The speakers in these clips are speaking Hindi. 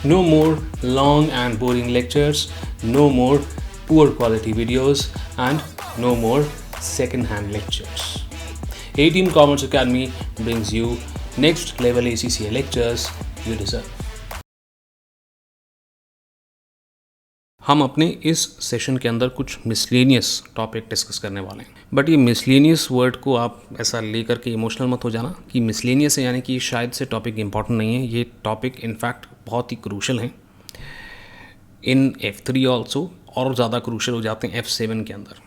No more long and boring lectures, no more poor quality videos, and no more second-hand lectures. A-Team Commerce Academy brings you next level ACCA lectures you deserve. हम अपने इस सेशन के अंदर कुछ मिसलेनियस टॉपिक डिस्कस करने वाले हैं, बट ये मिसलेनियस वर्ड को आप ऐसा लेकर के इमोशनल मत हो जाना कि मिसलेनियस है यानी कि शायद से टॉपिक इंपॉर्टेंट नहीं है. ये टॉपिक इनफैक्ट बहुत ही क्रूशल है इन F3 ऑल्सो, और ज़्यादा क्रूशल हो जाते हैं F7 के अंदर.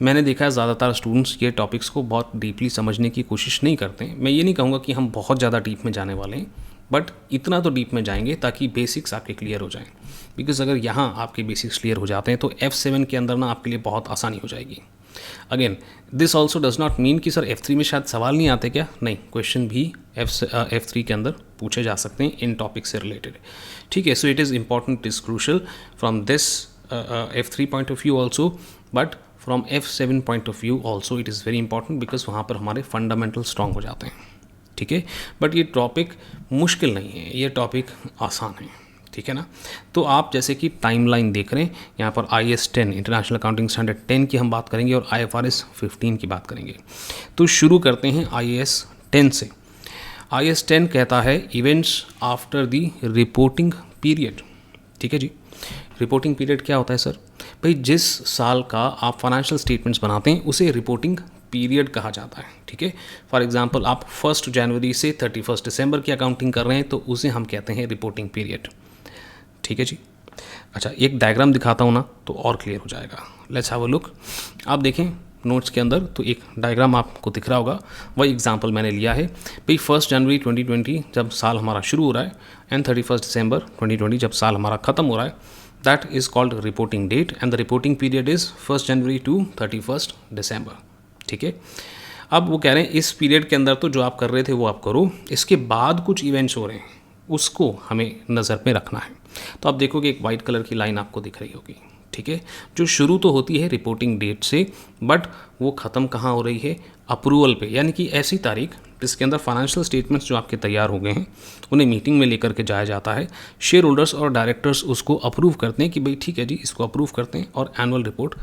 मैंने देखा है ज़्यादातर स्टूडेंट्स ये टॉपिक्स को बहुत डीपली समझने की कोशिश नहीं करते हैं. मैं ये नहीं कहूँगा कि हम बहुत ज़्यादा डीप में जाने वाले हैं, बट इतना तो डीप में जाएंगे ताकि बेसिक्स आपके क्लियर हो जाएं. बिकॉज अगर यहाँ आपके बेसिक्स क्लियर हो जाते हैं तो F7 के अंदर ना आपके लिए बहुत आसानी हो जाएगी. Again this also does not mean कि सर F3 में शायद सवाल नहीं आते क्या. नहीं, क्वेश्चन भी F3 के अंदर पूछे जा सकते हैं इन टॉपिक से रिलेटेड. ठीक है, so it is important, it is crucial from this F3 point of view also, but from F7 point of view also it is very important because वहाँ पर हमारे फंडामेंटल स्ट्रॉन्ग हो जाते हैं. ठीक है, बट ये टॉपिक मुश्किल नहीं है, ये टॉपिक आसान है. ठीक है ना. तो आप जैसे कि टाइमलाइन देख रहे हैं यहाँ पर IAS 10 इंटरनेशनल अकाउंटिंग स्टैंडर्ड 10 की हम बात करेंगे और IFRS 15 की बात करेंगे. तो शुरू करते हैं IAS 10 से. IAS 10 कहता है events after the reporting period. ठीक है जी, रिपोर्टिंग पीरियड क्या होता है सर? भाई जिस साल का आप फाइनेंशियल स्टेटमेंट्स बनाते हैं उसे रिपोर्टिंग पीरियड कहा जाता है. ठीक है, फॉर एग्जांपल आप 1 जनवरी से 31 दिसंबर की अकाउंटिंग कर रहे हैं तो उसे हम कहते हैं रिपोर्टिंग पीरियड. ठीक है जी. अच्छा, एक डायग्राम दिखाता हूँ ना तो और क्लियर हो जाएगा. Let's have a look. आप देखें नोट्स के अंदर तो एक डायग्राम आपको दिख रहा होगा, वही एग्जांपल मैंने लिया है. भाई 1 जनवरी 2020 जब साल हमारा शुरू हो रहा है एंड 31 दिसंबर 2020 जब साल हमारा ख़त्म हो रहा है, that is called reporting date and the reporting period is 1 January to 31 December. ठीक है, अब वो कह रहे हैं इस पीरियड के अंदर तो जो आप कर रहे थे वो आप करो, इसके बाद कुछ इवेंट्स हो रहे हैं उसको हमें नज़र में रखना है. तो आप देखोगे एक वाइट कलर की लाइन आपको दिख रही होगी. ठीक है, जो शुरू तो होती है रिपोर्टिंग डेट से, बट वो ख़त्म कहाँ हो रही है? अप्रूवल पे, यानी कि ऐसी तारीख जिसके अंदर फाइनेंशियल स्टेटमेंट्स जो आपके तैयार हो गए हैं उन्हें मीटिंग में लेकर के जाया जाता है. शेयर होल्डर्स और डायरेक्टर्स उसको अप्रूव करते हैं कि भाई ठीक है जी, इसको अप्रूव करते हैं और एनुअल रिपोर्ट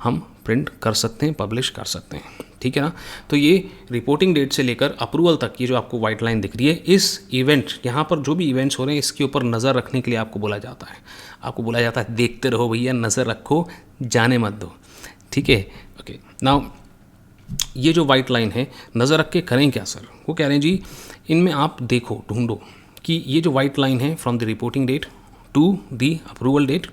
हम प्रिंट कर सकते हैं, पब्लिश कर सकते हैं. ठीक है ना. तो ये रिपोर्टिंग डेट से लेकर अप्रूवल तक ये जो आपको वाइट लाइन दिख रही है, इस इवेंट यहाँ पर जो भी इवेंट्स हो रहे हैं इसके ऊपर नज़र रखने के लिए आपको बोला जाता है. आपको बोला जाता है देखते रहो भैया, नज़र रखो, जाने मत दो. ठीक है, ओके. नाउ ये जो वाइट लाइन है, नज़र रख के करें क्या सर? वो कह रहे हैं जी इनमें आप देखो, ढूंढो कि ये जो वाइट लाइन है from the reporting date to the approval date,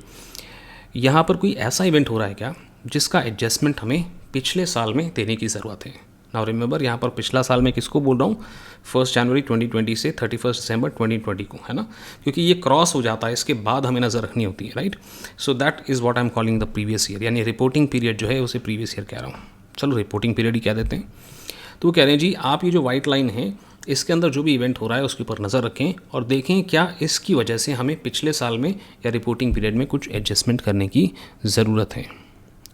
यहाँ पर कोई ऐसा इवेंट हो रहा है क्या जिसका एडजस्टमेंट हमें पिछले साल में देने की ज़रूरत है. नाउ रिमेंबर यहाँ पर पिछला साल में किसको बोल रहा हूँ? 1 जनवरी 2020 से 31 दिसंबर 2020 को, है ना, क्योंकि ये क्रॉस हो जाता है, इसके बाद हमें नज़र रखनी होती है. Right, so that is what I am calling the previous year, यानी रिपोर्टिंग पीरियड जो है उसे प्रीवियस ईयर कह रहा हूँ. चलो रिपोर्टिंग पीरियड ही कह देते हैं. तो वो कह रहे हैं जी आप ये जो वाइट लाइन है इसके अंदर जो भी इवेंट हो रहा है उसके ऊपर नज़र रखें और देखें क्या इसकी वजह से हमें पिछले साल में या रिपोर्टिंग पीरियड में कुछ एडजस्टमेंट करने की ज़रूरत है.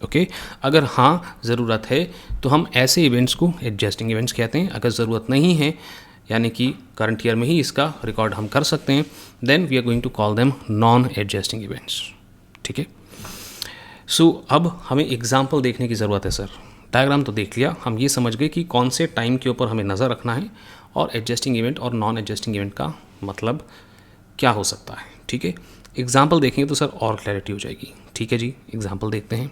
ओके, अगर हाँ ज़रूरत है तो हम ऐसे इवेंट्स को एडजस्टिंग इवेंट्स कहते हैं. अगर ज़रूरत नहीं है यानी कि करंट ईयर में ही इसका रिकॉर्ड हम कर सकते हैं, then we are going to call them non adjusting events. ठीक है, सो अब हमें एग्जाम्पल देखने की ज़रूरत है. सर डायग्राम तो देख लिया, हम ये समझ गए कि कौन से टाइम के ऊपर हमें नज़र रखना है और एडजस्टिंग इवेंट और नॉन एडजस्टिंग इवेंट का मतलब क्या हो सकता है. ठीक है, एग्जाम्पल देखेंगे तो सर और क्लैरिटी हो जाएगी. ठीक है जी, एग्जाम्पल देखते हैं.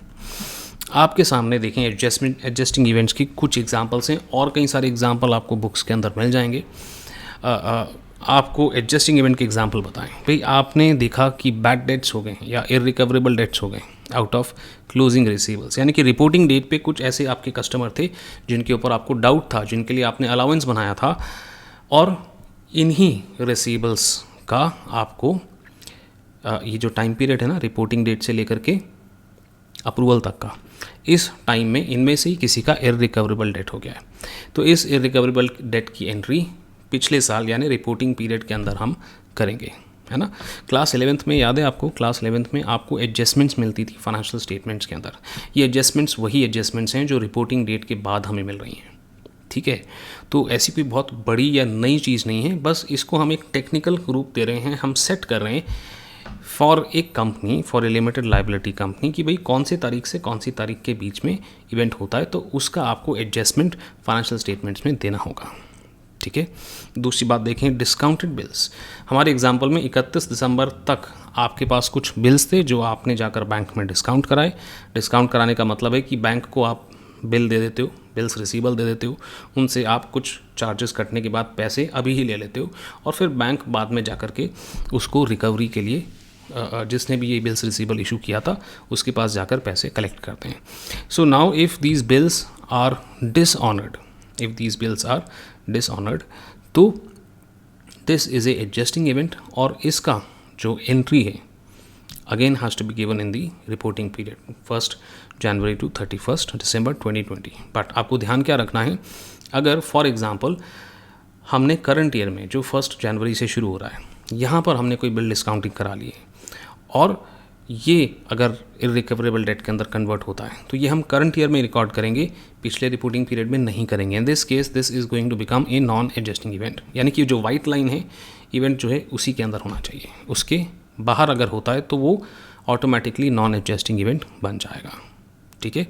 आपके सामने देखें एडजस्टिंग इवेंट्स की कुछ एग्जाम्पल्स हैं और कई सारे एग्जाम्पल आपको बुक्स के अंदर मिल जाएंगे. आपको एडजस्टिंग इवेंट के एग्जाम्पल बताएं. भाई आपने देखा कि बैड डेट्स हो गए या इररिकवरेबल डेट्स हो गए आउट ऑफ क्लोजिंग रिसीवेबल्स, यानी कि रिपोर्टिंग डेट पे कुछ ऐसे आपके कस्टमर थे जिनके ऊपर आपको डाउट था, जिनके लिए आपने अलाउंस बनाया था, और इन्हीं रिसीवेबल्स का आपको ये जो टाइम पीरियड है ना रिपोर्टिंग डेट से लेकर के अप्रूवल तक का, इस टाइम में इनमें से ही किसी का इररिकवरेबल डेट हो गया है. तो इस इररिकवरेबल डेट की एंट्री पिछले साल यानी रिपोर्टिंग पीरियड के अंदर हम करेंगे, है ना. क्लास 11th में याद है आपको, क्लास 11th में आपको एडजस्टमेंट्स मिलती थी फाइनेंशियल स्टेटमेंट्स के अंदर. ये एडजस्टमेंट्स वही एडजस्टमेंट्स हैं जो रिपोर्टिंग डेट के बाद हमें मिल रही हैं. ठीक है। तो ऐसी कोई बहुत बड़ी या नई चीज़ नहीं है, बस इसको हम एक टेक्निकल रूप दे रहे हैं, हम सेट कर रहे हैं for a company, for a limited liability company कि भाई कौन सी तारीख से कौन सी तारीख के बीच में इवेंट होता है, तो उसका आपको एडजस्टमेंट फाइनेंशियल स्टेटमेंट्स में देना होगा। ठीक है। दूसरी बात देखें, डिस्काउंटेड बिल्स। हमारे एग्जांपल में 31 दिसंबर तक आपके पास कुछ बिल्स थे जो आपने जाकर बैंक में डिस्काउंट कराए। डिस्काउंट कराने का मतलब है कि बैंक को आप बिल दे देते हो, बिल्स रिसीवेबल दे देते हो, उनसे आप कुछ चार्जेस कटने के बाद पैसे अभी ही ले लेते हो और फिर बैंक बाद में जाकर के उसको रिकवरी के लिए जिसने भी ये बिल्स रिसीवेबल इशू किया था उसके पास जाकर पैसे कलेक्ट करते हैं। So now if these bills are dishonoured, if these bills are dishonoured, तो this is a adjusting event और इसका जो एंट्री है again has to be given in the reporting period 1 January to 31 December 2020। But आपको ध्यान क्या रखना है, अगर फॉर एग्जांपल हमने करंट ईयर में जो 1 जनवरी से शुरू हो रहा है यहाँ पर हमने कोई बिल डिस्काउंटिंग करा ली है और ये अगर इररिकवरेबल डेट के अंदर कन्वर्ट होता है तो ये हम करंट ईयर में रिकॉर्ड करेंगे, पिछले रिपोर्टिंग पीरियड में नहीं करेंगे। In this case this is going to become a non adjusting event, यानी कि जो वाइट लाइन है इवेंट जो है उसी के अंदर होना चाहिए, उसके बाहर अगर होता है तो वो ऑटोमेटिकली नॉन एडजस्टिंग इवेंट बन जाएगा। ठीक है,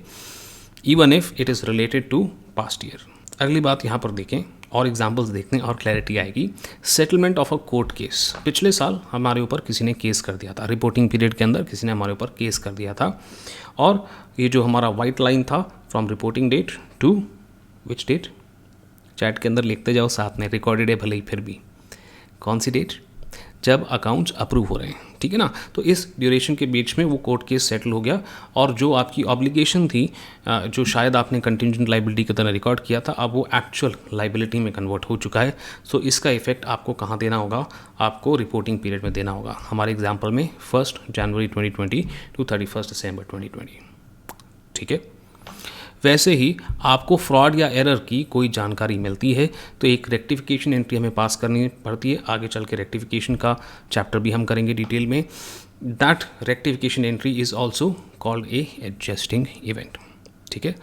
even if it is related to past year. अगली बात यहाँ पर देखें और एग्जांपल्स देखते हैं और क्लैरिटी आएगी। Settlement of a court case. पिछले साल हमारे ऊपर किसी ने केस कर दिया था, रिपोर्टिंग पीरियड के अंदर किसी ने हमारे ऊपर केस कर दिया था और ये जो हमारा वाइट लाइन था from reporting date to which date, chat के अंदर लिखते जाओ साथ में, रिकॉर्डेड है भले ही फिर भी, कौन सी डेट, जब अकाउंट्स अप्रूव हो रहे हैं। ठीक है ना, तो इस ड्यूरेशन के बीच में वो कोर्ट केस सेटल हो गया और जो आपकी ऑब्लिगेशन थी जो शायद आपने कंटिंजेंट लाइबिलिटी की तरह रिकॉर्ड किया था, अब वो एक्चुअल लाइबिलिटी में कन्वर्ट हो चुका है। सो इसका इफेक्ट आपको कहाँ देना होगा, आपको रिपोर्टिंग पीरियड में देना होगा। हमारे एग्जाम्पल में 1 जनवरी 2020 टू 31 दिसंबर 2020। ठीक है, वैसे ही आपको फ्रॉड या एरर की कोई जानकारी मिलती है तो एक रेक्टिफिकेशन एंट्री हमें पास करनी पड़ती है। आगे चल के रेक्टिफिकेशन का चैप्टर भी हम करेंगे डिटेल में। That rectification entry is also called a adjusting event. ठीक है,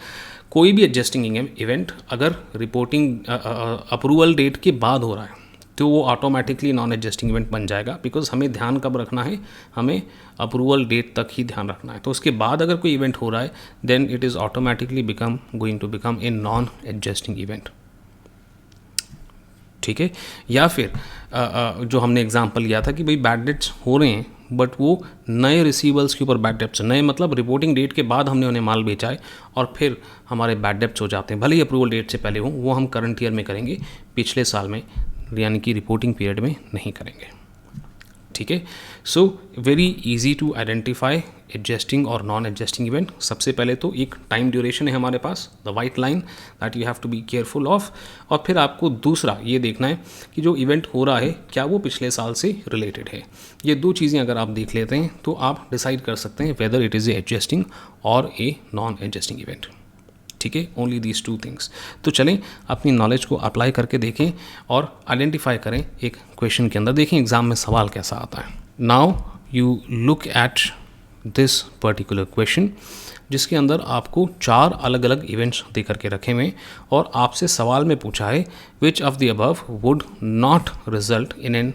कोई भी एडजस्टिंग इवेंट अगर रिपोर्टिंग अप्रूवल डेट के बाद हो रहा है तो वो ऑटोमेटिकली नॉन एडजस्टिंग इवेंट बन जाएगा, बिकॉज हमें ध्यान कब रखना है, हमें अप्रूवल डेट तक ही ध्यान रखना है। तो उसके बाद अगर कोई इवेंट हो रहा है then it is automatically going to become a non adjusting event. ठीक है, या फिर जो हमने एग्जांपल लिया था कि भाई बैड डेट्स हो रहे हैं बट वो नए रिसीवर्स के ऊपर बैड डेट्स, नए मतलब रिपोर्टिंग डेट के बाद हमने उन्हें माल बेचा है और फिर हमारे बैड डेट्स हो जाते हैं, भले ही अप्रूवल डेट से पहले हो, वो हम करंट ईयर में करेंगे, पिछले साल में यानी कि रिपोर्टिंग पीरियड में नहीं करेंगे। ठीक है, so very easy to identify adjusting और नॉन एडजस्टिंग इवेंट। सबसे पहले तो एक टाइम ड्यूरेशन है हमारे पास, the white line that you have to be careful of, और फिर आपको दूसरा ये देखना है कि जो इवेंट हो रहा है क्या वो पिछले साल से रिलेटेड है। ये दो चीज़ें अगर आप देख लेते हैं तो आप डिसाइड कर सकते हैं whether it is a adjusting और ए नॉन एडजस्टिंग इवेंट। ठीक है, ओनली दीज टू थिंग्स। तो चलें अपनी नॉलेज को अप्लाई करके देखें और आइडेंटिफाई करें एक क्वेश्चन के अंदर। देखें एग्जाम में सवाल कैसा आता है। Now you look at this particular question जिसके अंदर आपको 4 अलग अलग इवेंट्स दे करके रखे हुए और आपसे सवाल में पूछा है which of the above would not result in an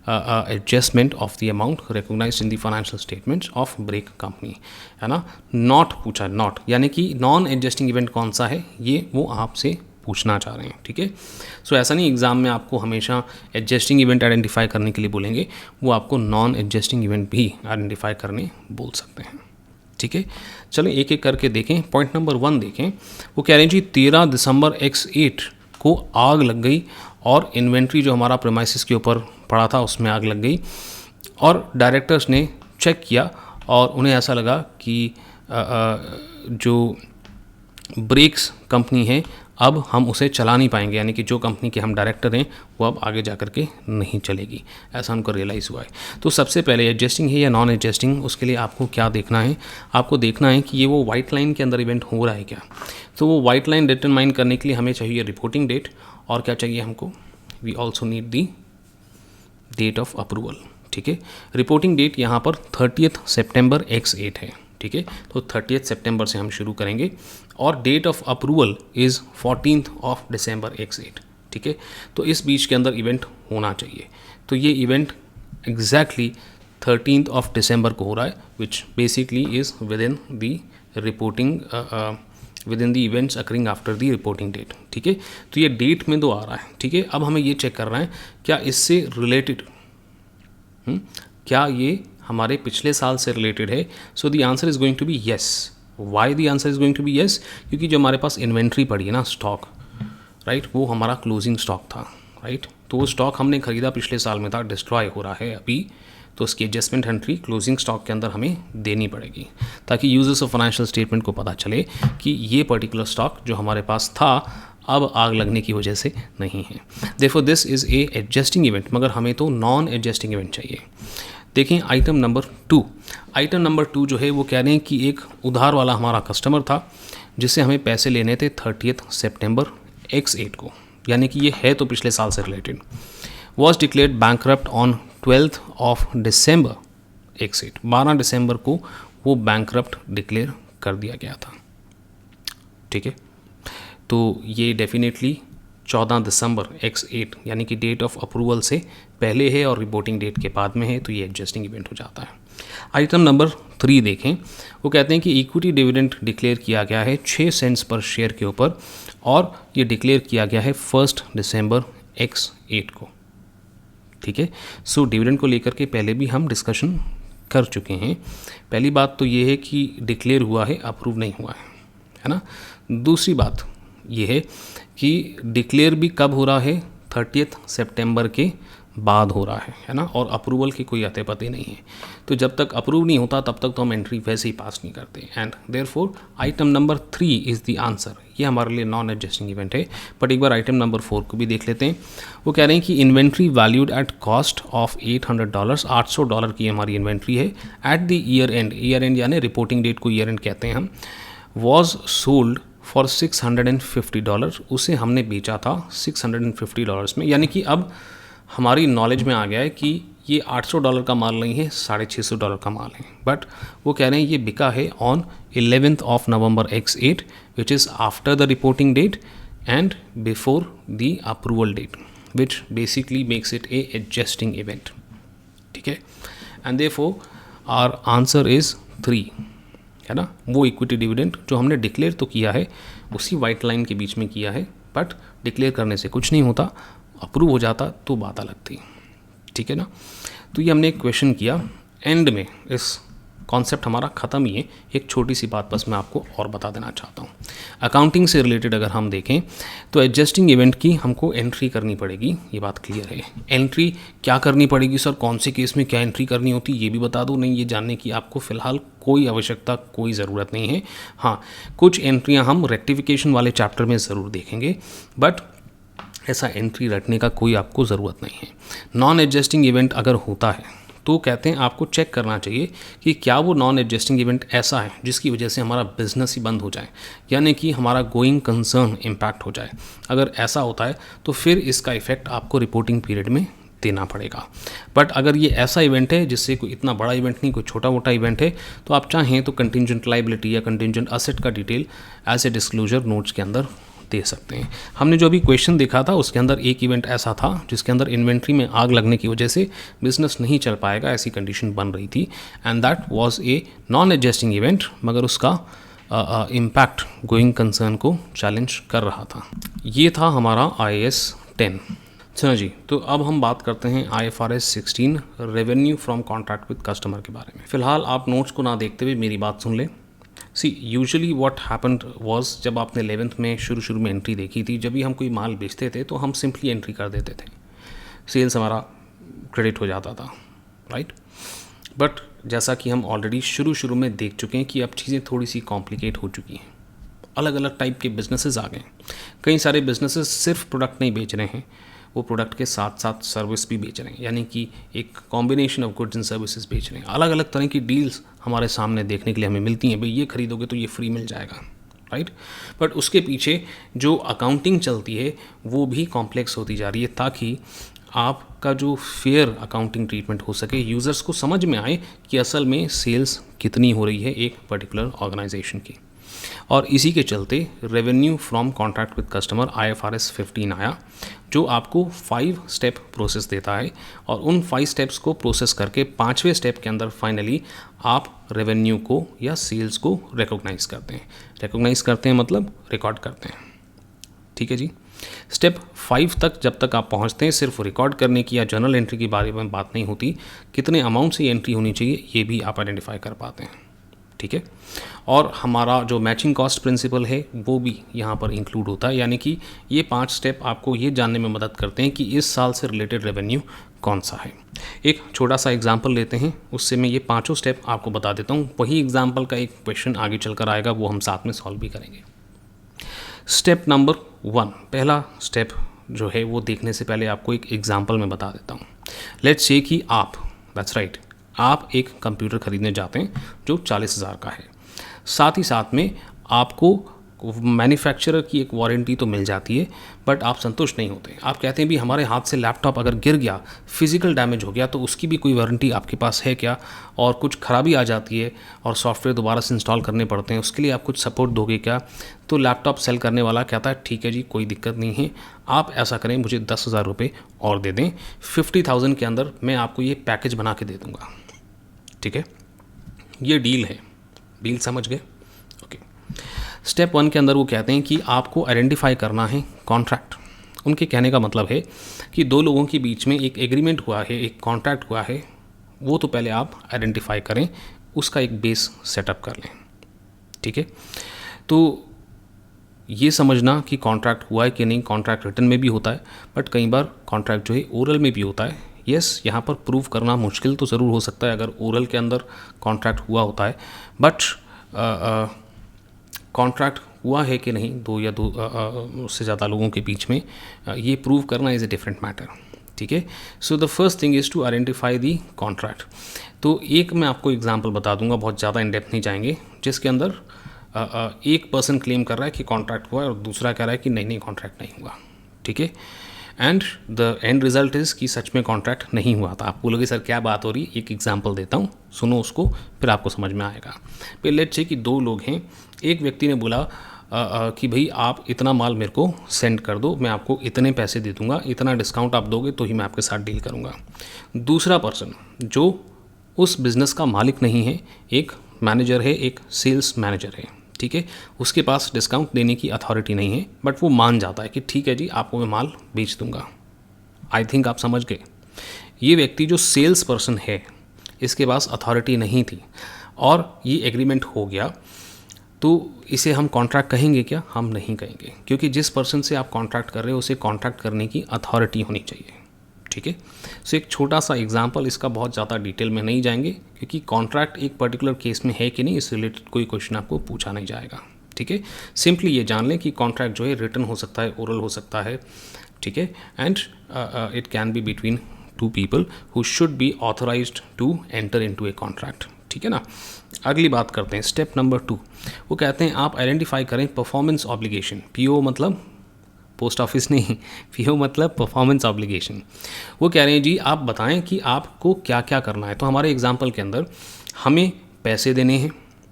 adjustment of the amount recognised in the financial statements of break company, है ना। नॉट पूछा, नॉट यानी कि नॉन एडजस्टिंग इवेंट कौन सा है ये वो आपसे पूछना चाह रहे हैं। ठीक है, सो ऐसा नहीं एग्जाम में आपको हमेशा एडजस्टिंग इवेंट आइडेंटिफाई करने के लिए बोलेंगे, वो आपको नॉन एडजस्टिंग इवेंट भी आइडेंटिफाई करने बोल सकते हैं। ठीक है, चलो एक एक करके देखें। पॉइंट नंबर 1 देखें, वो कह रहे हैं जी 13 दिसंबर X8 को आग लग गई और इन्वेंट्री जो हमारा प्रेमाइसिस के ऊपर पड़ा था उसमें आग लग गई और डायरेक्टर्स ने चेक किया और उन्हें ऐसा लगा कि जो ब्रेक्स कंपनी है अब हम उसे चला नहीं पाएंगे, यानी कि जो कंपनी के हम डायरेक्टर हैं वो अब आगे जा कर के नहीं चलेगी, ऐसा उनको रियलाइज़ हुआ है। तो सबसे पहले एडजस्टिंग है या नॉन एडजस्टिंग, उसके लिए आपको क्या देखना है, आपको देखना है कि ये वो वाइट लाइन के अंदर इवेंट हो रहा है क्या। तो वो वाइट लाइन डिटरमाइन करने के लिए हमें चाहिए रिपोर्टिंग डेट और क्या चाहिए हमको, we also need the date of approval. ठीक है, रिपोर्टिंग डेट यहाँ पर 30 सितंबर X8 है। ठीक है। तो 30 सितंबर से हम शुरू करेंगे और date of approval is 14 December X8, ठीक है। तो इस बीच के अंदर इवेंट होना चाहिए। तो ये इवेंट एग्जैक्टली 13 दिसंबर को हो रहा है, which basically is within the reporting within the events occurring after the reporting date, ठीक है। तो ये डेट में तो आ रहा है, ठीक है। अब हमें ये चेक करना है क्या इससे रिलेटेड क्या ये हमारे पिछले साल से रिलेटेड है। So the answer is going to be yes. Why the answer is going to be yes? क्योंकि जो हमारे पास इन्वेंट्री पड़ी है ना, स्टॉक, राइट, वो हमारा क्लोजिंग स्टॉक था, राइट। तो वो स्टॉक हमने खरीदा पिछले साल में था, डिस्ट्रॉय हो रहा है अभी, तो उसकी एडजस्टमेंट एंट्री क्लोजिंग स्टॉक के अंदर हमें देनी पड़ेगी ताकि यूजर्स ऑफ फाइनेंशियल स्टेटमेंट को पता चले कि ये पर्टिकुलर स्टॉक जो हमारे पास था अब आग लगने की वजह से नहीं है। Therefore this is a adjusting event, मगर हमें तो नॉन एडजस्टिंग इवेंट चाहिए। देखें आइटम नंबर 2। आइटम नंबर 2 जो है वो कह रहे हैं कि एक उधार वाला हमारा कस्टमर था जिससे हमें पैसे लेने थे 30 सितंबर X8 को, यानी कि ये है तो पिछले साल से related. Was declared bankrupt on 12 December X8, 12 दिसंबर को वो बैंकरप्ट डिक्लेयर कर दिया गया था, ठीक है। तो ये डेफिनेटली 14 दिसंबर X8 यानी कि डेट ऑफ अप्रूवल से पहले है और रिपोर्टिंग डेट के बाद में है, तो ये एडजस्टिंग इवेंट हो जाता है। आइटम नंबर 3 देखें, वो कहते हैं कि इक्विटी डिविडेंड डिक्लेयर किया गया है 6 सेंट्स पर शेयर के ऊपर और ये डिक्लेयर किया गया है 1 दिसंबर X8 को, ठीक है। सो डिविडेंड को लेकर के पहले भी हम डिस्कशन कर चुके हैं। पहली बात तो ये है कि डिक्लेयर हुआ है, अप्रूव नहीं हुआ है ना। दूसरी बात ये है कि डिक्लेयर भी कब हो रहा है, 30 सितंबर के बाद हो रहा है ना, और अप्रूवल की कोई अते पते नहीं है। तो जब तक अप्रूव नहीं होता तब तक तो हम एंट्री वैसे ही पास नहीं करते। And therefore item number 3 is the answer. ये हमारे लिए नॉन एडजस्टिंग इवेंट है। बट एक बार आइटम नंबर 4 को भी देख लेते हैं। वो कह रहे हैं कि inventory valued at cost of $800, $800 की हमारी इन्वेंट्री है एट द ईयर एंड यानी रिपोर्टिंग डेट को ईयर एंड कहते हैं हम, वॉज सोल्ड फॉर $650, उसे हमने बेचा था $650 में। यानी कि अब हमारी नॉलेज में आ गया है कि ये $800 का माल नहीं है, $650 का माल है। बट वो कह रहे हैं ये बिका है on 11 November X8 which is after the reporting date and before the approval date, which basically makes it a adjusting event, ठीक है। And therefore our answer is 3, है ना। वो इक्विटी डिविडेंड जो हमने डिक्लेयर तो किया है उसी वाइट लाइन के बीच में किया है, बट डिक्लेयर करने से कुछ नहीं होता, अप्रूव हो जाता तो बात अलग थी, ठीक है ना। तो ये हमने एक क्वेश्चन किया। एंड में इस कॉन्सेप्ट हमारा ख़त्म ही है। एक छोटी सी बात बस मैं आपको और बता देना चाहता हूँ। अकाउंटिंग से रिलेटेड अगर हम देखें तो एडजस्टिंग इवेंट की हमको एंट्री करनी पड़ेगी, ये बात क्लियर है। एंट्री क्या करनी पड़ेगी सर, कौन से केस में क्या एंट्री करनी होती है ये भी बता दो। नहीं, ये जानने की आपको फ़िलहाल कोई आवश्यकता, कोई ज़रूरत नहीं है। हाँ, कुछ एंट्रियाँ हम रेक्टिफिकेशन वाले चैप्टर में ज़रूर देखेंगे, बट ऐसा एंट्री रखने का कोई आपको ज़रूरत नहीं है। नॉन एडजस्टिंग इवेंट अगर होता है तो कहते हैं आपको चेक करना चाहिए कि क्या वो नॉन एडजस्टिंग इवेंट ऐसा है जिसकी वजह से हमारा बिजनेस ही बंद हो जाए, यानी कि हमारा गोइंग कंसर्न इम्पैक्ट हो जाए। अगर ऐसा होता है तो फिर इसका इफेक्ट आपको रिपोर्टिंग पीरियड में देना पड़ेगा। बट अगर ये ऐसा इवेंट है जिससे कोई इतना बड़ा इवेंट नहीं, कोई छोटा मोटा इवेंट है, तो आप चाहें तो कंटिंजेंट लायबिलिटी या कंटिंजेंट असेट का detail as a disclosure notes के अंदर दे सकते हैं। हमने जो अभी क्वेश्चन देखा था उसके अंदर एक इवेंट ऐसा था जिसके अंदर इन्वेंट्री में आग लगने की वजह से बिजनेस नहीं चल पाएगा, ऐसी कंडीशन बन रही थी, and that was a non adjusting event, मगर उसका इम्पैक्ट गोइंग कंसर्न को चैलेंज कर रहा था। ये था हमारा IAS 10। चलो जी, तो अब हम बात करते हैं IFRS 16 revenue from contract with customer के बारे में। फिलहाल आप नोट्स को ना देखते हुए मेरी बात सुन लें। सी यूजुअली व्हाट हैपेंड वाज, जब आपने 11th में शुरू में एंट्री देखी थी, जब भी हम कोई माल बेचते थे तो हम सिंपली एंट्री कर देते थे, सेल्स हमारा क्रेडिट हो जाता था, राइट। बट जैसा कि हम ऑलरेडी शुरू में देख चुके हैं कि अब चीज़ें थोड़ी सी कॉम्प्लिकेट हो चुकी हैं। अलग अलग टाइप के बिजनेसेस आ गए। कई सारे बिजनेसेस सिर्फ प्रोडक्ट नहीं बेच रहे हैं, वो प्रोडक्ट के साथ साथ सर्विस भी बेच रहे हैं, यानी कि एक combination of goods and services बेच रहे हैं। अलग अलग तरह की डील्स हमारे सामने देखने के लिए हमें मिलती हैं। भाई ये खरीदोगे तो ये फ्री मिल जाएगा, राइट। बट उसके पीछे जो अकाउंटिंग चलती है वो भी कॉम्प्लेक्स होती जा रही है, ताकि आपका जो फेयर अकाउंटिंग ट्रीटमेंट हो सके, यूज़र्स को समझ में आए कि असल में सेल्स कितनी हो रही है एक पर्टिकुलर ऑर्गेनाइजेशन की। और इसी के चलते revenue from contract with customer IFRS 15 आया, जो आपको 5 स्टेप प्रोसेस देता है, और उन 5 स्टेप्स को प्रोसेस करके 5वें स्टेप के अंदर फाइनली आप रेवेन्यू को या सेल्स को रिकॉग्नाइज करते हैं। रिकॉग्नाइज करते हैं मतलब रिकॉर्ड करते हैं। ठीक है जी। स्टेप 5 तक जब तक आप पहुंचते हैं, सिर्फ रिकॉर्ड करने की या जर्नल एंट्री के बारे में बात नहीं होती, कितने अमाउंट से एंट्री होनी चाहिए ये भी आप आइडेंटिफाई कर पाते हैं। ठीक है। और हमारा जो मैचिंग कॉस्ट प्रिंसिपल है वो भी यहाँ पर इंक्लूड होता है, यानी कि ये 5 स्टेप आपको ये जानने में मदद करते हैं कि इस साल से रिलेटेड रेवेन्यू कौन सा है। एक छोटा सा एग्जांपल लेते हैं, उससे मैं ये 5 स्टेप आपको बता देता हूँ। वही एग्जांपल का एक क्वेश्चन आगे चलकर आएगा, वो हम साथ में सॉल्व भी करेंगे। स्टेप नंबर 1, पहला स्टेप जो है वो देखने से पहले आपको एक एग्जांपल में बता देता हूँ। लेट्स से कि आप, दैट्स राइट, आप एक कंप्यूटर ख़रीदने जाते हैं जो 40,000 का है। साथ ही साथ में आपको मैन्युफैक्चरर की एक वारंटी तो मिल जाती है, बट आप संतुष्ट नहीं होते। आप कहते हैं भी हमारे हाथ से लैपटॉप अगर गिर गया, फिजिकल डैमेज हो गया, तो उसकी भी कोई वारंटी आपके पास है क्या? और कुछ खराबी आ जाती है और सॉफ्टवेयर दोबारा से इंस्टॉल करने पड़ते हैं, उसके लिए आप कुछ सपोर्ट दोगे क्या? तो लैपटॉप सेल करने वाला कहता है ठीक है जी, कोई दिक्कत नहीं है, आप ऐसा करें, मुझे 10,000 रुपये और दे दें, 50,000 के अंदर मैं आपको ये पैकेज बना के दे दूँगा। ठीक है, ये डील है। डील समझ गए? ओके। स्टेप 1 के अंदर वो कहते हैं कि आपको आइडेंटिफाई करना है कॉन्ट्रैक्ट। उनके कहने का मतलब है कि दो लोगों के बीच में एक एग्रीमेंट हुआ है, एक कॉन्ट्रैक्ट हुआ है, वो तो पहले आप आइडेंटिफाई करें, उसका एक बेस सेटअप कर लें। ठीक है, तो ये समझना कि कॉन्ट्रैक्ट हुआ है कि नहीं, कॉन्ट्रैक्ट रिटन में भी होता है, बट कई बार कॉन्ट्रैक्ट जो है ओरल में भी होता है। यस, यहाँ पर प्रूव करना मुश्किल तो ज़रूर हो सकता है अगर ओरल के अंदर कॉन्ट्रैक्ट हुआ होता है, बट कॉन्ट्रैक्ट हुआ है कि नहीं दो या दो उससे ज़्यादा लोगों के बीच में, ये प्रूव करना इज़ ए डिफरेंट मैटर। ठीक है, so the first thing is to identify the contract. तो एक मैं आपको एग्जांपल बता दूंगा, बहुत ज़्यादा इन डेप्थ नहीं जाएंगे, जिसके अंदर एक पर्सन क्लेम कर रहा है कि कॉन्ट्रैक्ट हुआ है और दूसरा कह रहा है कि नहीं कॉन्ट्रैक्ट नहीं हुआ। ठीक है, and the end result is कि सच में कॉन्ट्रैक्ट नहीं हुआ था। आप बोलोगे सर क्या बात हो रही है, एक एग्जांपल देता हूँ, सुनो उसको, फिर आपको समझ में आएगा। फिर लेट्स से कि दो लोग हैं, एक व्यक्ति ने बोला कि भाई आप इतना माल मेरे को सेंड कर दो, मैं आपको इतने पैसे दे दूंगा, इतना डिस्काउंट आप दोगे तो ही मैं आपके साथ डील करूंगा। दूसरा पर्सन जो उस बिज़नेस का मालिक नहीं है, एक मैनेजर है, एक सेल्स मैनेजर है, ठीक है, उसके पास डिस्काउंट देने की अथॉरिटी नहीं है, बट वो मान जाता है कि ठीक है जी, आपको मैं माल बेच दूंगा। आई थिंक आप समझ गए। ये व्यक्ति जो सेल्स पर्सन है, इसके पास अथॉरिटी नहीं थी और ये एग्रीमेंट हो गया, तो इसे हम कॉन्ट्रैक्ट कहेंगे क्या? हम नहीं कहेंगे, क्योंकि जिस पर्सन से आप कॉन्ट्रैक्ट कर रहे हो उसे कॉन्ट्रैक्ट करने की अथॉरिटी होनी चाहिए। ठीक है, सो एक छोटा सा एग्जांपल, इसका बहुत ज़्यादा डिटेल में नहीं जाएंगे, क्योंकि कॉन्ट्रैक्ट एक पर्टिकुलर केस में है कि नहीं, इस रिलेटेड कोई क्वेश्चन आपको पूछा नहीं जाएगा। ठीक है, सिंपली ये जान लें कि कॉन्ट्रैक्ट जो है रिटन हो सकता है, ओरल हो सकता है। ठीक है, and it can be between two people who should be authorised to enter into a contract. ठीक है ना। अगली बात करते हैं, स्टेप नंबर 2। वो कहते हैं आप आइडेंटिफाई करें परफॉर्मेंस ऑब्लिगेशन। पीओ मतलब पोस्ट ऑफिस नहीं, पीओ मतलब परफॉर्मेंस ऑब्लिगेशन। वो कह रहे हैं जी आप बताएं कि आपको क्या क्या करना है। तो हमारे एग्जांपल के अंदर हमें पैसे देने हैं,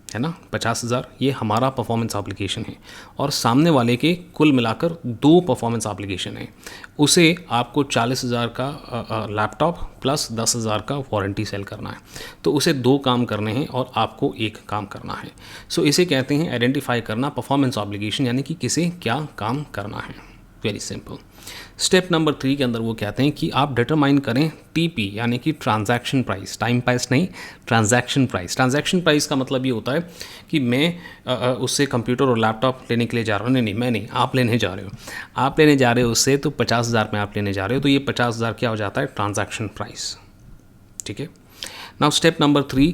है ना, 50,000, ये हमारा परफॉर्मेंस ऑब्लिगेशन है, और सामने वाले के कुल मिलाकर 2 परफॉर्मेंस ऑब्लिगेशन है। उसे आपको 40,000 का लैपटॉप प्लस 10,000 का वारंटी सेल करना है, तो उसे 2 काम करने हैं और आपको 1 काम करना है। सो इसे कहते हैं आइडेंटिफाई करना परफॉर्मेंस ऑब्लिगेशन, यानी कि किसे क्या काम करना है। Very simple. स्टेप नंबर 3 के अंदर वो कहते हैं कि आप डिटरमाइन करें टीपी, यानी कि ट्रांजैक्शन प्राइस, टाइम प्राइस नहीं, ट्रांजैक्शन प्राइस। ट्रांजैक्शन प्राइस का मतलब ये होता है कि मैं उससे कंप्यूटर और लैपटॉप लेने के लिए जा रहा हूँ, नहीं मैं नहीं, आप लेने जा रहे हो, आप लेने जा रहे हो उससे, तो 50,000 में आप लेने जा रहे हो, तो ये 50,000 क्या हो जाता है? Transaction price. ठीक है, नाउ स्टेप नंबर 3,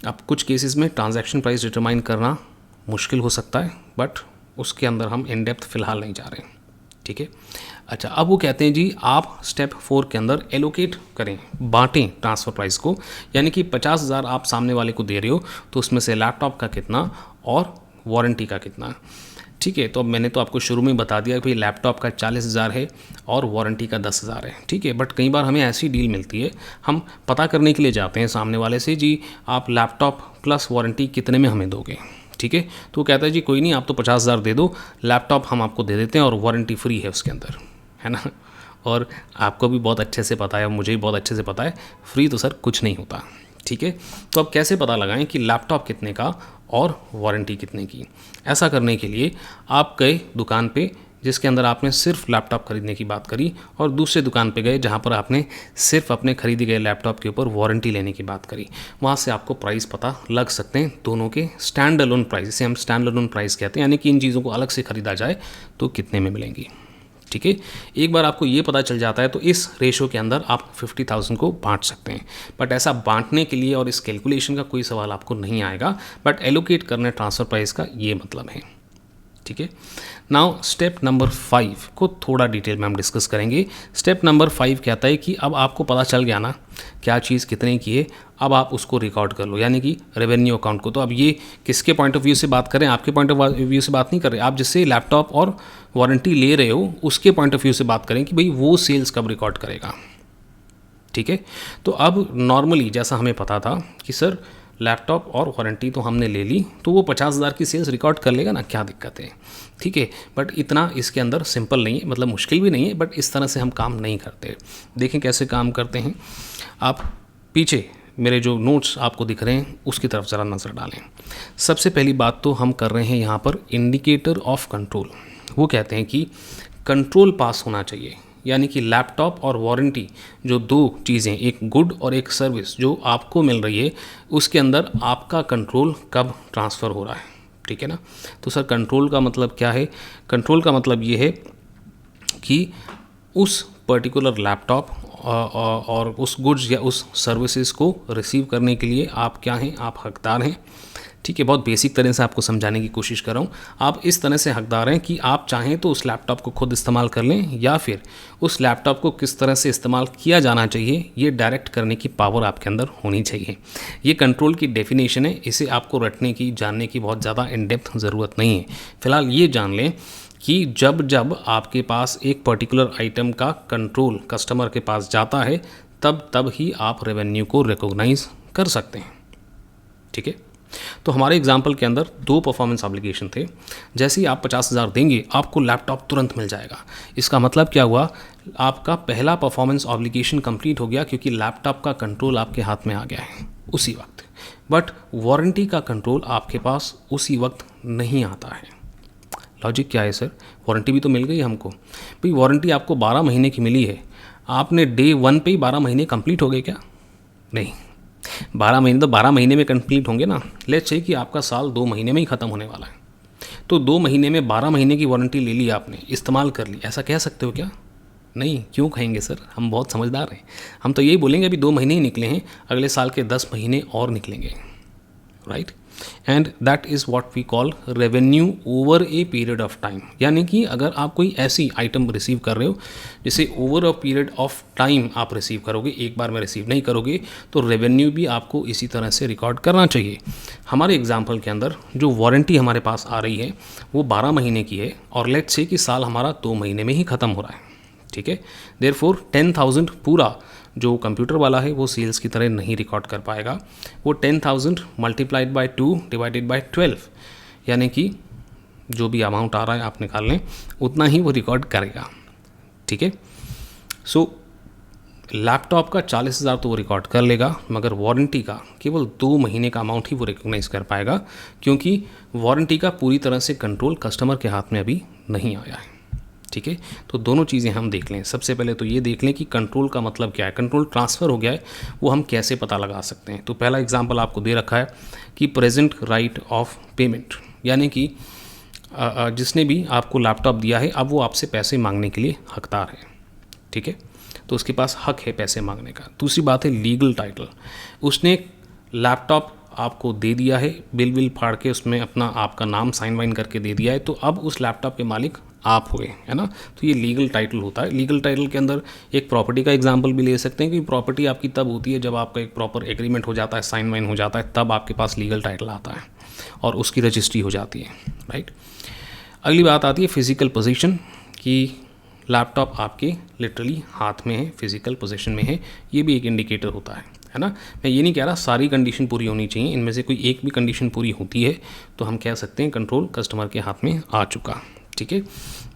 अब कुछ केसेस में ट्रांजैक्शन प्राइस डिटरमाइन करना मुश्किल हो सकता है, बट उसके अंदर हम इन डेप्थ फिलहाल नहीं जा रहे हैं। ठीक है, अच्छा, अब वो कहते हैं जी आप स्टेप 4 के अंदर एलोकेट करें, बांटें ट्रांसफ़र प्राइस को, यानी कि 50,000 आप सामने वाले को दे रहे हो, तो उसमें से लैपटॉप का कितना और वारंटी का कितना। ठीक है। तो अब मैंने तो आपको शुरू में बता दिया कि लैपटॉप का 40,000 है और वारंटी का 10,000 है, ठीक है। बट कई बार हमें ऐसी डील मिलती है, हम पता करने के लिए जाते हैं सामने वाले से, जी आप लैपटॉप प्लस वारंटी कितने में हमें दोगे, ठीक है। तो वो कहता है जी कोई नहीं, आप तो 50,000 दे दो, लैपटॉप हम आपको दे देते हैं और वारंटी फ्री है उसके अंदर, है ना। और आपको भी बहुत अच्छे से पता है, मुझे भी बहुत अच्छे से पता है, फ्री तो सर कुछ नहीं होता, ठीक है। तो अब कैसे पता लगाएं कि लैपटॉप कितने का और वारंटी कितने की। ऐसा करने के लिए आप गए दुकान पे जिसके अंदर आपने सिर्फ लैपटॉप खरीदने की बात करी, और दूसरे दुकान पे गए जहाँ पर आपने सिर्फ अपने खरीदे गए लैपटॉप के ऊपर वारंटी लेने की बात करी। वहाँ से आपको प्राइस पता लग सकते हैं, दोनों के स्टैंड अलोन प्राइस, जिसे हम स्टैंड अलोन प्राइस कहते हैं, यानी कि इन चीज़ों को अलग से खरीदा जाए तो कितने में मिलेंगी, ठीक है। एक बार आपको ये पता चल जाता है तो इस रेशो के अंदर आप 50,000 को बांट सकते हैं। बट ऐसा बांटने के लिए और इस कैलकुलेशन का कोई सवाल आपको नहीं आएगा, बट एलोकेट करने ट्रांसफ़र प्राइस का ये मतलब है, ठीक है। नाउ स्टेप नंबर 5 को थोड़ा डिटेल में हम डिस्कस करेंगे। स्टेप नंबर 5 कहता है कि अब आपको पता चल गया ना क्या चीज़ कितने की है, अब आप उसको रिकॉर्ड कर लो, यानी कि रेवेन्यू अकाउंट को। तो अब ये किसके पॉइंट ऑफ व्यू से बात करें, आपके पॉइंट ऑफ व्यू से बात नहीं कर रहे, आप जिससे लैपटॉप और वारंटी ले रहे हो उसके पॉइंट ऑफ व्यू से बात करें कि भाई वो सेल्स कब रिकॉर्ड करेगा, ठीक है। तो अब नॉर्मली जैसा हमें पता था कि सर लैपटॉप और वारंटी तो हमने ले ली तो वो 50,000 की सेल्स रिकॉर्ड कर लेगा ना, क्या दिक्कत है, ठीक है। बट इतना इसके अंदर सिंपल नहीं है, मतलब मुश्किल भी नहीं है, बट इस तरह से हम काम नहीं करते। देखें कैसे काम करते हैं। आप पीछे मेरे जो नोट्स आपको दिख रहे हैं उसकी तरफ ज़रा नज़र डालें। सबसे पहली बात तो हम कर रहे हैं यहाँ पर इंडिकेटर ऑफ कंट्रोल। वो कहते हैं कि कंट्रोल पास होना चाहिए, यानी कि लैपटॉप और वारंटी जो दो चीज़ें, एक गुड और एक सर्विस जो आपको मिल रही है, उसके अंदर आपका कंट्रोल कब ट्रांसफ़र हो रहा है, ठीक है ना। तो सर कंट्रोल का मतलब क्या है? कंट्रोल का मतलब ये है कि उस पर्टिकुलर लैपटॉप और उस गुड्स या उस सर्विसेज को रिसीव करने के लिए आप क्या हैं, आप हकदार हैं, ठीक है। बहुत बेसिक तरह से आपको समझाने की कोशिश कर रहा हूँ। आप इस तरह से हकदार हैं कि आप चाहें तो उस लैपटॉप को खुद इस्तेमाल कर लें, या फिर उस लैपटॉप को किस तरह से इस्तेमाल किया जाना चाहिए ये डायरेक्ट करने की पावर आपके अंदर होनी चाहिए। ये कंट्रोल की डेफिनेशन है, इसे आपको रटने की, जानने की बहुत ज़्यादा इन डेप्थ ज़रूरत नहीं है। फिलहाल ये जान लें कि जब जब आपके पास एक पर्टिकुलर आइटम का कंट्रोल कस्टमर के पास जाता है तब ही आप रेवेन्यू को रिकॉग्नाइज कर सकते हैं, ठीक है। तो हमारे एग्जाम्पल के अंदर 2 परफॉर्मेंस ऑब्लिगेशन थे। जैसे ही आप 50,000 देंगे आपको लैपटॉप तुरंत मिल जाएगा। इसका मतलब क्या हुआ, आपका पहला परफॉर्मेंस ऑब्लिगेशन कंप्लीट हो गया क्योंकि लैपटॉप का कंट्रोल आपके हाथ में आ गया है उसी वक्त। बट वारंटी का कंट्रोल आपके पास उसी वक्त नहीं आता है। लॉजिक क्या है सर, वारंटी भी तो मिल गई हमको। भाई वारंटी आपको 12 महीने की मिली है, आपने डे 1 पे ही 12 महीने कंप्लीट हो गए क्या? नहीं, 12 महीने तो 12 महीने में कंप्लीट होंगे ना। लेट्स से कि आपका साल 2 महीने में ही ख़त्म होने वाला है, तो 2 महीने में 12 महीने की वारंटी ले ली आपने, इस्तेमाल कर ली, ऐसा कह सकते हो क्या? नहीं, क्यों कहेंगे सर, हम बहुत समझदार हैं। हम तो यही बोलेंगे अभी 2 महीने ही निकले हैं, अगले साल के 10 महीने और निकलेंगे, right. And that is what we call revenue over a period of time. यानी कि अगर आप कोई ऐसी आइटम रिसीव कर रहे हो जिसे over a period of time आप रिसीव करोगे, एक बार में रिसीव नहीं करोगे, तो रेवेन्यू भी आपको इसी तरह से रिकॉर्ड करना चाहिए। हमारे एग्जाम्पल के अंदर जो वारंटी हमारे पास आ रही है वो 12 महीने की है, और लेट्स से कि साल हमारा 2 महीने में ही ख़त्म हो रहा है, ठीक है। देयरफॉर 10,000 पूरा जो कंप्यूटर वाला है वो सेल्स की तरह नहीं रिकॉर्ड कर पाएगा। वो 10,000 मल्टीप्लाइड बाय 2 डिवाइडेड बाय 12, यानी कि जो भी अमाउंट आ रहा है आप निकाल लें, उतना ही वो रिकॉर्ड करेगा, ठीक है। सो लैपटॉप का 40,000 तो वो रिकॉर्ड कर लेगा, मगर वारंटी का केवल 2 महीने का अमाउंट ही वो रिकॉग्नाइज कर पाएगा, क्योंकि वारंटी का पूरी तरह से कंट्रोल कस्टमर के हाथ में अभी नहीं आया है, ठीक है। तो दोनों चीज़ें हम देख लें। सबसे पहले तो ये देख लें कि कंट्रोल का मतलब क्या है, कंट्रोल ट्रांसफ़र हो गया है वो हम कैसे पता लगा सकते हैं। तो पहला एग्जांपल आपको दे रखा है कि प्रेजेंट राइट ऑफ पेमेंट, यानी कि जिसने भी आपको लैपटॉप दिया है अब वो आपसे पैसे मांगने के लिए हकदार है, ठीक है। तो उसके पास हक है पैसे मांगने का। दूसरी बात है लीगल टाइटल, उसने लैपटॉप आपको दे दिया है, बिल विल फाड़ के उसमें अपना आपका नाम साइन वाइन करके दे दिया है, तो अब उस लैपटॉप के मालिक आप हुए, है ना। तो ये लीगल टाइटल होता है। लीगल टाइटल के अंदर एक प्रॉपर्टी का एग्जांपल भी ले सकते हैं कि प्रॉपर्टी आपकी तब होती है जब आपका एक प्रॉपर एग्रीमेंट हो जाता है, साइन वाइन हो जाता है, तब आपके पास लीगल टाइटल आता है और उसकी रजिस्ट्री हो जाती है, राइट। अगली बात आती है फिज़िकल पोजीशन, कि लैपटॉप आपके लिटरली हाथ में है, फिज़िकल पोजीशन में है, ये भी एक इंडिकेटर होता है ना। मैं ये नहीं कह रहा सारी कंडीशन पूरी होनी चाहिए, इनमें से कोई एक भी कंडीशन पूरी होती है तो हम कह सकते हैं कंट्रोल कस्टमर के हाथ में आ चुका, ठीक है।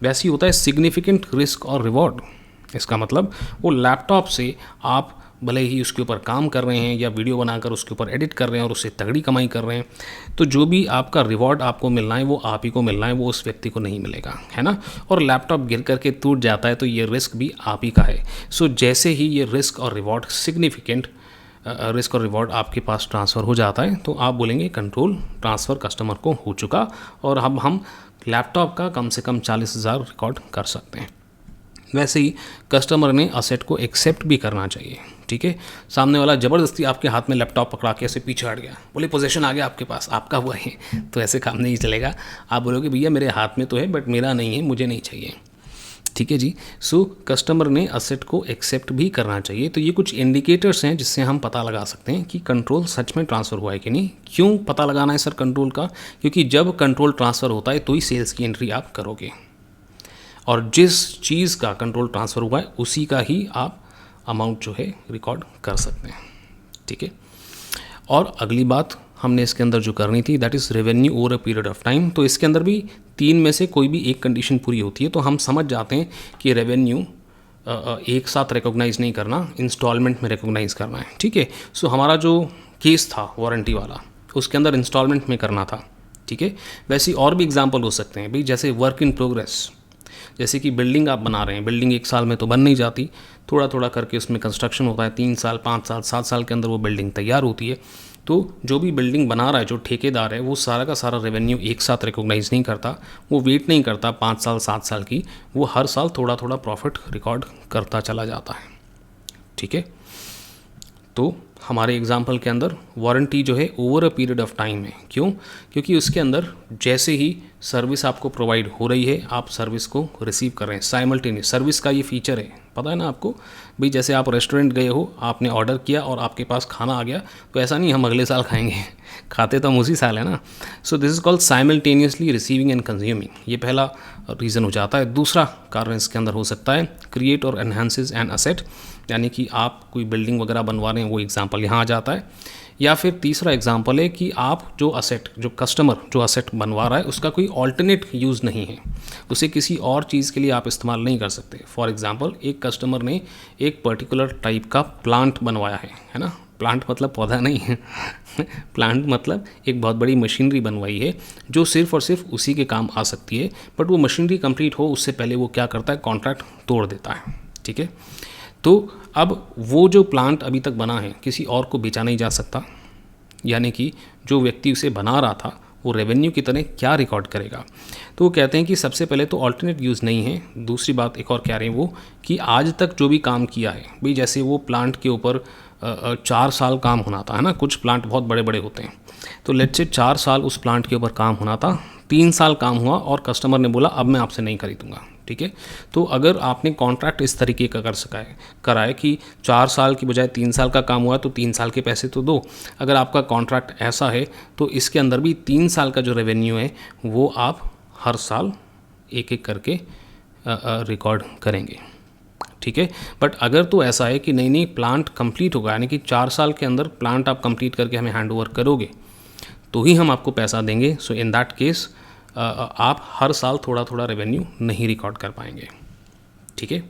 वैसे ही होता है सिग्निफिकेंट रिस्क और रिवॉर्ड। इसका मतलब वो लैपटॉप से आप भले ही उसके ऊपर काम कर रहे हैं या वीडियो बनाकर उसके ऊपर एडिट कर रहे हैं और उससे तगड़ी कमाई कर रहे हैं, तो जो भी आपका रिवॉर्ड आपको मिलना है वो आप ही को मिलना है, वो उस व्यक्ति को नहीं मिलेगा, है ना। और लैपटॉप गिर करके टूट जाता है तो ये रिस्क भी आप ही का है। सो जैसे ही ये रिस्क और रिवॉर्ड सिग्निफिकेंट रिस्क और रिवॉर्ड आपके पास ट्रांसफ़र हो जाता है तो आप बोलेंगे कंट्रोल ट्रांसफ़र कस्टमर को हो चुका, और अब हम लैपटॉप का कम से कम 40,000 रिकॉर्ड कर सकते हैं। वैसे ही कस्टमर ने असेट को एक्सेप्ट भी करना चाहिए, ठीक है। सामने वाला ज़बरदस्ती आपके हाथ में लैपटॉप पकड़ा के ऐसे पीछे हट गया, बोले पोजीशन आ गया आपके पास, आपका हुआ है, तो ऐसे काम नहीं चलेगा। आप बोलोगे भैया मेरे हाथ में तो है बट मेरा नहीं है, मुझे नहीं चाहिए, ठीक है जी। सो कस्टमर ने असेट को एक्सेप्ट भी करना चाहिए। तो ये कुछ इंडिकेटर्स हैं जिससे हम पता लगा सकते हैं कि कंट्रोल सच में ट्रांसफ़र हुआ है कि नहीं। क्यों पता लगाना है सर कंट्रोल का? क्योंकि जब कंट्रोल ट्रांसफ़र होता है तो ही सेल्स की एंट्री आप करोगे, और जिस चीज़ का कंट्रोल ट्रांसफ़र हुआ है उसी का ही आप अमाउंट जो है रिकॉर्ड कर सकते हैं, ठीक है। और अगली बात हमने इसके अंदर जो करनी थी that is revenue over a period of time. तो इसके अंदर भी 3 में से कोई भी एक कंडीशन पूरी होती है तो हम समझ जाते हैं कि रेवेन्यू एक साथ रिकॉग्नाइज़ नहीं करना, इंस्टॉलमेंट में रिकॉग्नाइज़ करना है, ठीक है। सो हमारा जो केस था वारंटी वाला उसके अंदर इंस्टॉलमेंट में करना था, ठीक है। वैसे और भी एग्जाम्पल हो सकते हैं भाई, जैसे वर्क इन प्रोग्रेस, जैसे कि बिल्डिंग आप बना रहे हैं, बिल्डिंग 1 साल में तो बन नहीं जाती, थोड़ा थोड़ा करके उसमें कंस्ट्रक्शन होता है, 3 साल 5 साल 7 साल के अंदर वो बिल्डिंग तैयार होती है। तो जो भी बिल्डिंग बना रहा है, जो ठेकेदार है, वो सारा का सारा रेवेन्यू एक साथ रिकॉग्नाइज़ नहीं करता, वो वेट नहीं करता 5 साल 7 साल की, वो हर साल थोड़ा थोड़ा प्रॉफिट रिकॉर्ड करता चला जाता है, ठीक है। तो हमारे एग्जाम्पल के अंदर वारंटी जो है over a period of time है। क्यों? क्योंकि उसके अंदर जैसे ही सर्विस आपको प्रोवाइड हो रही है आप सर्विस को रिसीव कर रहे हैं साइमल्टेनियस। सर्विस का ये फीचर है, पता है ना आपको भाई। जैसे आप रेस्टोरेंट गए हो, आपने ऑर्डर किया और आपके पास खाना आ गया, तो ऐसा नहीं हम अगले साल खाएंगे, खाते तो हम उसी साल है ना। So this is called simultaneously receiving end consuming, ये पहला रीज़न हो जाता है। दूसरा कारण इसके अंदर हो सकता है क्रिएट और एनहांसेस एन असेट, यानी कि आप कोई बिल्डिंग वगैरह बनवा रहे हैं, वो एग्जांपल यहाँ आ जाता है। या फिर तीसरा एग्जांपल है कि आप जो असेट, जो कस्टमर जो असेट बनवा रहा है उसका कोई ऑल्टरनेट यूज़ नहीं है, उसे किसी और चीज़ के लिए आप इस्तेमाल नहीं कर सकते। फॉर एग्जांपल एक कस्टमर ने एक पर्टिकुलर टाइप का प्लांट बनवाया है ना। प्लांट मतलब पौधा नहीं है प्लांट मतलब एक बहुत बड़ी मशीनरी बनवाई है जो सिर्फ़ और सिर्फ उसी के काम आ सकती है, बट वो मशीनरी कंप्लीट हो उससे पहले वो क्या करता है, कॉन्ट्रैक्ट तोड़ देता है, ठीक है। तो अब वो जो प्लांट अभी तक बना है किसी और को बेचा नहीं जा सकता, यानी कि जो व्यक्ति उसे बना रहा था वो रेवेन्यू की तरह क्या रिकॉर्ड करेगा। तो वो कहते हैं कि सबसे पहले तो ऑल्टरनेट यूज़ नहीं है। दूसरी बात एक और कह रहे हैं वो कि आज तक जो भी काम किया है भाई, जैसे वो प्लांट के ऊपर 4 साल काम होना था, है ना। कुछ प्लांट बहुत बड़े बड़े होते हैं, तो लेट्स से 4 साल उस प्लांट के ऊपर काम होना था, 3 साल काम हुआ और कस्टमर ने बोला अब मैं आपसे नहीं खरीदूंगा, ठीक है। तो अगर आपने कॉन्ट्रैक्ट इस तरीके का करा है कि 4 साल की बजाय 3 साल का काम हुआ तो 3 साल के पैसे तो दो। अगर आपका कॉन्ट्रैक्ट ऐसा है तो इसके अंदर भी 3 साल का जो रेवेन्यू है वो आप हर साल एक एक करके रिकॉर्ड करेंगे, ठीक है। बट अगर तो ऐसा है कि नहीं प्लांट कंप्लीट होगा, यानी कि 4 साल के अंदर प्लांट आप कंप्लीट करके हमें हैंड ओवर करोगे तो ही हम आपको पैसा देंगे। सो इन दैट केस आप हर साल थोड़ा थोड़ा रेवेन्यू नहीं रिकॉर्ड कर पाएंगे, ठीक है।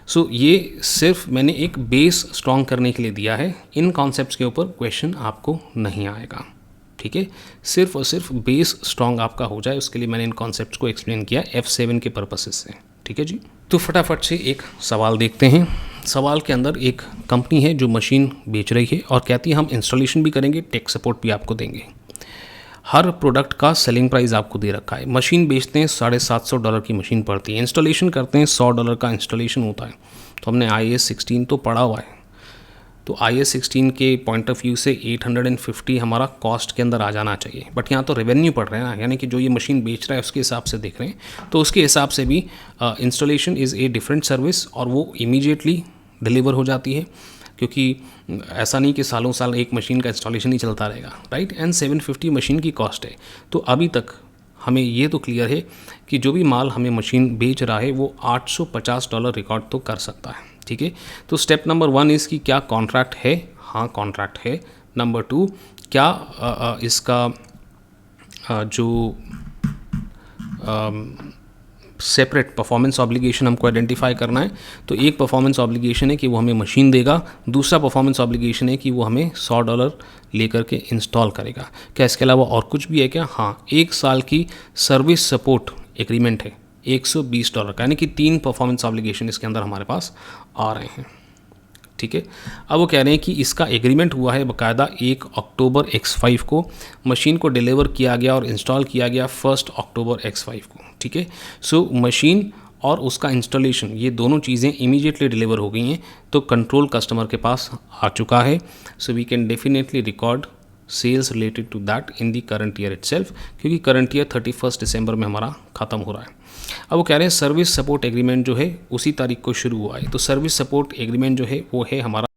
सो ये सिर्फ मैंने एक बेस स्ट्रॉन्ग करने के लिए दिया है, इन कॉन्सेप्ट्स के ऊपर क्वेश्चन आपको नहीं आएगा, ठीक है। सिर्फ और सिर्फ बेस स्ट्रॉन्ग आपका हो जाए उसके लिए मैंने इन कॉन्सेप्ट्स को एक्सप्लेन किया F7 के पर्पसेस से, ठीक है जी। तो फटाफट से एक सवाल देखते हैं। सवाल के अंदर एक कंपनी है जो मशीन बेच रही है और कहती है हम इंस्टॉलेशन भी करेंगे, टेक सपोर्ट भी आपको देंगे। हर प्रोडक्ट का सेलिंग प्राइस आपको दे रखा है। मशीन बेचते हैं $750 की मशीन पड़ती है, इंस्टॉलेशन करते हैं $100 का इंस्टॉलेशन होता है। तो हमने IAS 16 तो पढ़ा हुआ है, तो IAS 16 के पॉइंट ऑफ व्यू से 850 हमारा कॉस्ट के अंदर आ जाना चाहिए। बट यहाँ तो रेवेन्यू पढ़ रहे हैं ना, यानी कि जो ये मशीन बेच रहा है उसके हिसाब से देख रहे हैं, तो उसके हिसाब से भी installation is a different service और वो इमीडिएटली डिलीवर हो जाती है, क्योंकि ऐसा नहीं कि सालों साल एक मशीन का इंस्टॉलेशन ही चलता रहेगा, राइट। एंड 750 मशीन की कॉस्ट है। तो अभी तक हमें ये तो क्लियर है कि जो भी माल हमें मशीन बेच रहा है वो $850 रिकॉर्ड तो कर सकता है, ठीक है। तो स्टेप नंबर 1 इज़ कि क्या कॉन्ट्रैक्ट है, हाँ कॉन्ट्रैक्ट है। नंबर 2 क्या इसका जो सेपरेट परफॉर्मेंस ऑब्लिगेशन हमको आइडेंटिफाई करना है। तो एक परफॉर्मेंस ऑब्लिगेशन है कि वो हमें मशीन देगा, दूसरा परफॉर्मेंस ऑब्लिगेशन है कि वो हमें $100 लेकर के इंस्टॉल करेगा। क्या इसके अलावा और कुछ भी है क्या? हाँ, 1 साल की सर्विस सपोर्ट एग्रीमेंट है $120 का, यानी कि 3 परफॉर्मेंस ऑब्लिगेशन इसके अंदर हमारे पास आ रहे हैं, ठीक है। अब वो कह रहे हैं कि इसका एग्रीमेंट हुआ है बाकायदा 1 अक्टूबर X5 को, मशीन को डिलीवर किया गया और इंस्टॉल किया गया 1 अक्टूबर X5 को, ठीक है। सो मशीन और उसका इंस्टॉलेशन ये दोनों चीज़ें इमीडिएटली डिलीवर हो गई हैं, तो कंट्रोल कस्टमर के पास आ चुका है। So we can definitely record sales related to that in the current year itself, क्योंकि करंट ईयर 31 दिसंबर में हमारा ख़त्म हो रहा है। अब वो कह रहे हैं सर्विस सपोर्ट एग्रीमेंट जो है उसी तारीख को शुरू हुआ है। तो सर्विस सपोर्ट एग्रीमेंट जो है वो है हमारा